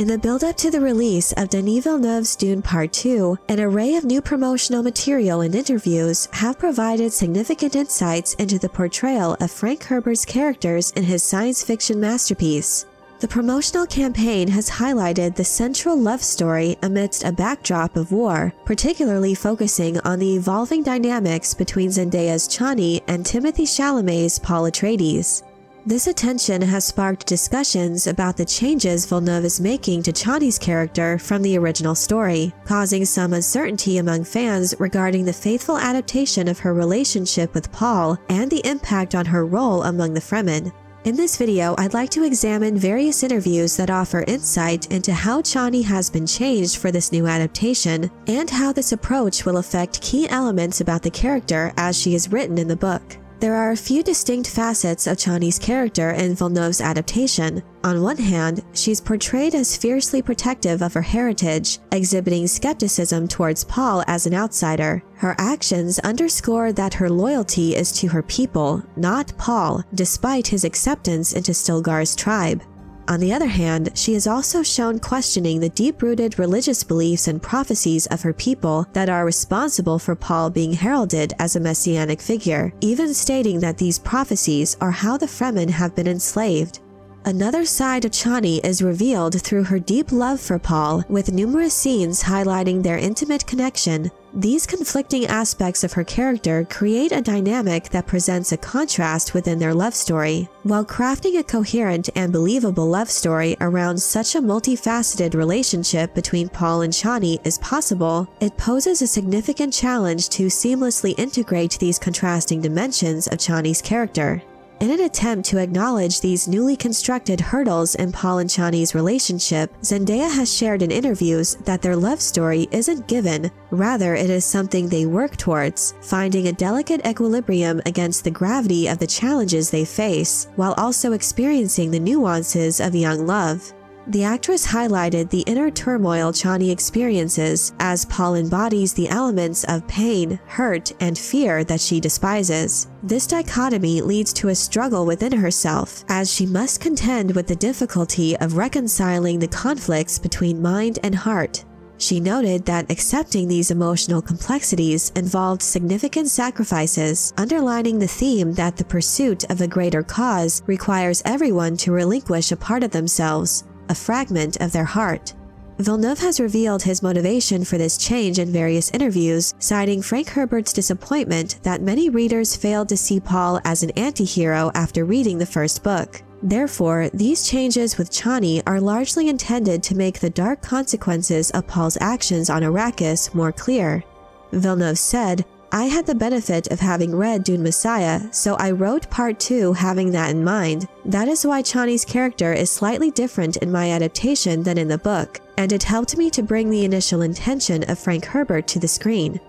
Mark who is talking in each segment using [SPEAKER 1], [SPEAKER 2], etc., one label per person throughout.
[SPEAKER 1] In the build-up to the release of Denis Villeneuve's Dune Part Two, an array of new promotional material and interviews have provided significant insights into the portrayal of Frank Herbert's characters in his science fiction masterpiece. The promotional campaign has highlighted the central love story amidst a backdrop of war, particularly focusing on the evolving dynamics between Zendaya's Chani and Timothée Chalamet's Paul Atreides. This attention has sparked discussions about the changes Villeneuve is making to Chani's character from the original story, causing some uncertainty among fans regarding the faithful adaptation of her relationship with Paul and the impact on her role among the Fremen. In this video, I'd like to examine various interviews that offer insight into how Chani has been changed for this new adaptation, and how this approach will affect key elements about the character as she is written in the book. There are a few distinct facets of Chani's character in Villeneuve's adaptation. On one hand, she's portrayed as fiercely protective of her heritage, exhibiting skepticism towards Paul as an outsider. Her actions underscore that her loyalty is to her people, not Paul, despite his acceptance into Stilgar's tribe. On the other hand, she is also shown questioning the deep-rooted religious beliefs and prophecies of her people that are responsible for Paul being heralded as a messianic figure, even stating that these prophecies are how the Fremen have been enslaved. Another side of Chani is revealed through her deep love for Paul, with numerous scenes highlighting their intimate connection. These conflicting aspects of her character create a dynamic that presents a contrast within their love story. While crafting a coherent and believable love story around such a multifaceted relationship between Paul and Chani is possible, it poses a significant challenge to seamlessly integrate these contrasting dimensions of Chani's character. In an attempt to acknowledge these newly constructed hurdles in Paul and Chani's relationship, Zendaya has shared in interviews that their love story isn't given, rather it is something they work towards, finding a delicate equilibrium against the gravity of the challenges they face, while also experiencing the nuances of young love. The actress highlighted the inner turmoil Chani experiences as Paul embodies the elements of pain, hurt, and fear that she despises. This dichotomy leads to a struggle within herself, as she must contend with the difficulty of reconciling the conflicts between mind and heart. She noted that accepting these emotional complexities involved significant sacrifices, underlining the theme that the pursuit of a greater cause requires everyone to relinquish a part of themselves, a fragment of their heart. Villeneuve has revealed his motivation for this change in various interviews, citing Frank Herbert's disappointment that many readers failed to see Paul as an anti-hero after reading the first book. Therefore, these changes with Chani are largely intended to make the dark consequences of Paul's actions on Arrakis more clear. Villeneuve said, "I had the benefit of having read Dune Messiah, so I wrote Part 2 having that in mind. That is why Chani's character is slightly different in my adaptation than in the book, and it helped me to bring the initial intention of Frank Herbert to the screen."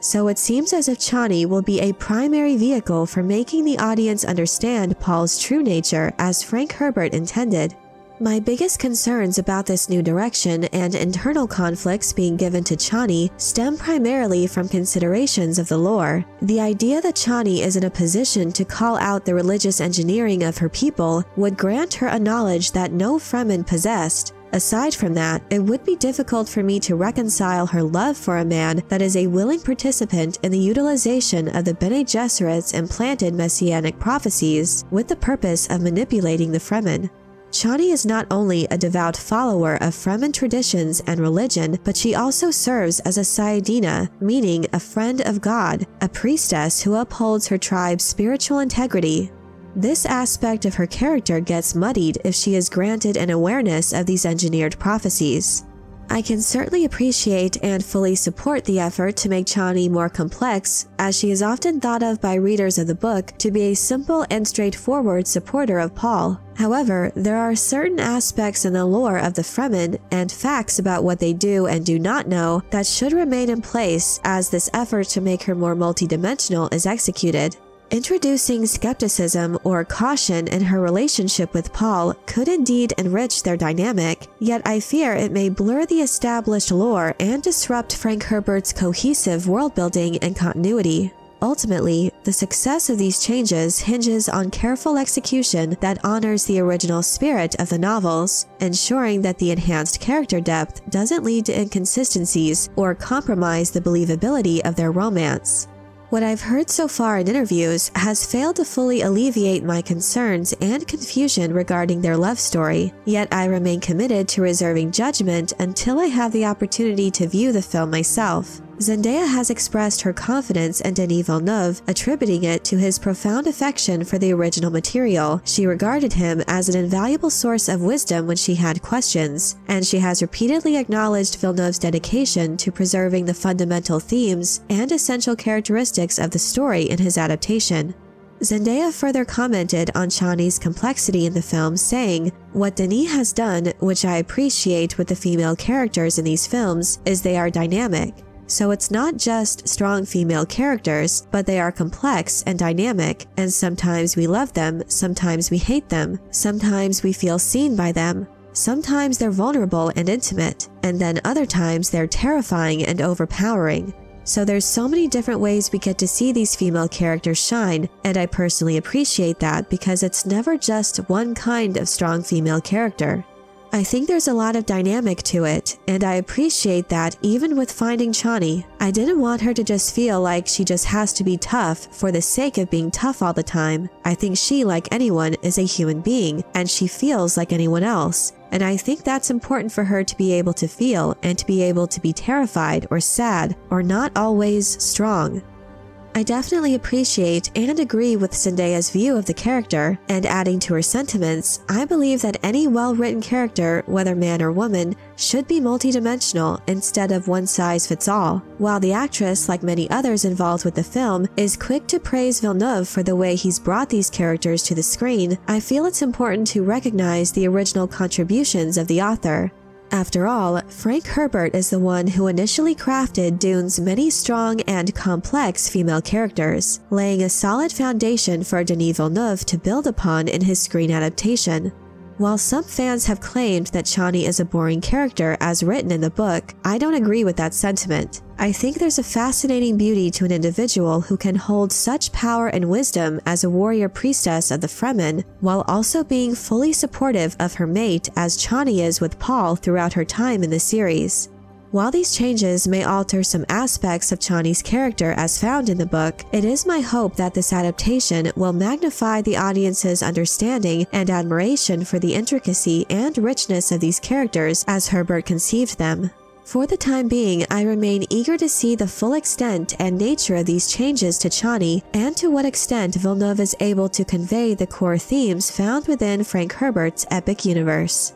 [SPEAKER 1] So it seems as if Chani will be a primary vehicle for making the audience understand Paul's true nature as Frank Herbert intended. My biggest concerns about this new direction and internal conflicts being given to Chani stem primarily from considerations of the lore. The idea that Chani is in a position to call out the religious engineering of her people would grant her a knowledge that no Fremen possessed. Aside from that, it would be difficult for me to reconcile her love for a man that is a willing participant in the utilization of the Bene Gesserit's implanted messianic prophecies with the purpose of manipulating the Fremen. Chani is not only a devout follower of Fremen traditions and religion, but she also serves as a Sayidina, meaning a friend of God, a priestess who upholds her tribe's spiritual integrity. This aspect of her character gets muddied if she is granted an awareness of these engineered prophecies. I can certainly appreciate and fully support the effort to make Chani more complex, as she is often thought of by readers of the book to be a simple and straightforward supporter of Paul. However, there are certain aspects in the lore of the Fremen and facts about what they do and do not know that should remain in place as this effort to make her more multidimensional is executed. Introducing skepticism or caution in her relationship with Paul could indeed enrich their dynamic, yet I fear it may blur the established lore and disrupt Frank Herbert's cohesive world-building and continuity. Ultimately, the success of these changes hinges on careful execution that honors the original spirit of the novels, ensuring that the enhanced character depth doesn't lead to inconsistencies or compromise the believability of their romance. What I've heard so far in interviews has failed to fully alleviate my concerns and confusion regarding their love story, yet I remain committed to reserving judgment until I have the opportunity to view the film myself. Zendaya has expressed her confidence in Denis Villeneuve, attributing it to his profound affection for the original material. She regarded him as an invaluable source of wisdom when she had questions, and she has repeatedly acknowledged Villeneuve's dedication to preserving the fundamental themes and essential characteristics of the story in his adaptation. Zendaya further commented on Chani's complexity in the film, saying, "What Denis has done, which I appreciate with the female characters in these films, is they are dynamic. So it's not just strong female characters, but they are complex and dynamic, and sometimes we love them, sometimes we hate them, sometimes we feel seen by them, sometimes they're vulnerable and intimate, and then other times they're terrifying and overpowering. So there's so many different ways we get to see these female characters shine, and I personally appreciate that because it's never just one kind of strong female character. I think there's a lot of dynamic to it, and I appreciate that even with finding Chani, I didn't want her to just feel like she just has to be tough for the sake of being tough all the time. I think she, like anyone, is a human being, and she feels like anyone else. And I think that's important for her to be able to feel and to be able to be terrified or sad or not always strong. I definitely appreciate and agree with Zendaya's view of the character, and adding to her sentiments, I believe that any well-written character, whether man or woman, should be multidimensional instead of one-size-fits-all. While the actress, like many others involved with the film, is quick to praise Villeneuve for the way he's brought these characters to the screen, I feel it's important to recognize the original contributions of the author. After all, Frank Herbert is the one who initially crafted Dune's many strong and complex female characters, laying a solid foundation for Denis Villeneuve to build upon in his screen adaptation. While some fans have claimed that Chani is a boring character as written in the book, I don't agree with that sentiment. I think there's a fascinating beauty to an individual who can hold such power and wisdom as a warrior priestess of the Fremen, while also being fully supportive of her mate as Chani is with Paul throughout her time in the series. While these changes may alter some aspects of Chani's character as found in the book, it is my hope that this adaptation will magnify the audience's understanding and admiration for the intricacy and richness of these characters as Herbert conceived them. For the time being, I remain eager to see the full extent and nature of these changes to Chani, and to what extent Villeneuve is able to convey the core themes found within Frank Herbert's epic universe.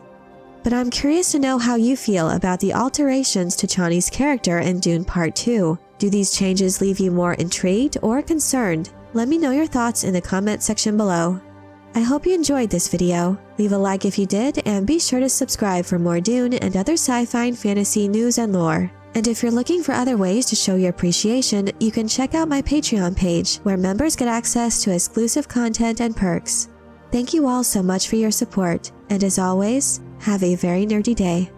[SPEAKER 1] But I'm curious to know how you feel about the alterations to Chani's character in Dune Part 2. Do these changes leave you more intrigued or concerned? Let me know your thoughts in the comment section below. I hope you enjoyed this video. Leave a like if you did, and be sure to subscribe for more Dune and other sci-fi and fantasy news and lore. And if you're looking for other ways to show your appreciation, you can check out my Patreon page, where members get access to exclusive content and perks. Thank you all so much for your support, and as always, have a very nerdy day.